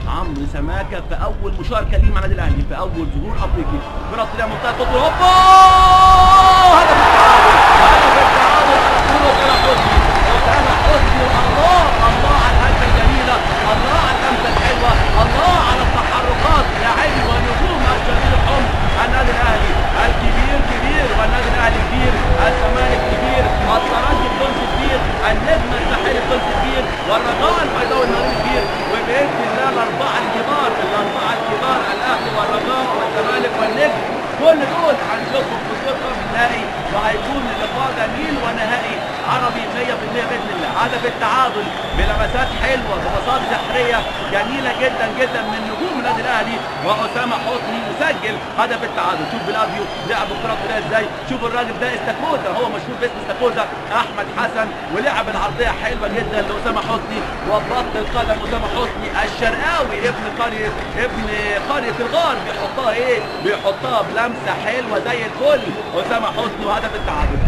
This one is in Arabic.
عمرو سماكه في اول مشاركه ليه مع النادي الاهلي في اول ظهور افريقي. كره طلع منتهى الخطوره، هوبا هدف التعادل، هدف التعادل على طول اسامه حسني. الله الله على الهجمه الجميله، الله على اللمسه الحلوه، الله على التحركات لاعبي ونجوم الشديد الحمر. النادي الاهلي الكبير كبير والنادي الاهلي كبير، الزمالك كبير، الترجي بطولة كبير، النجم الساحلي بطولة كبير، والرجاء البيضاوي النادي كبير. وباذن الله الاربعه الكبار الاهلي والرجاء والزمالك والنجم كل دول هنشوفهم في الصفر النهائي، وهيكون لقاء جميل ونهائي عربي 100% باذن الله. هدف التعادل بلمسات حلوه ببساطه سحريه جميله جدا جدا من نجوم النادي الاهلي، واسامه حسني يسجل هدف التعادل. شوف بلافيو لعب الكره بطريقه ازاي، شوف الراجل ده استاكوزا، هو مشهور باسم استاكوزا احمد حسن، ولعب العرضيه حلوه جدا لاسامه حسني، وبط القدم اسامه حسني الشرقاوي ابن قريه الغار بيحطها بلمسه حلوه زي الفل اسامه حسني، وهدف التعادل.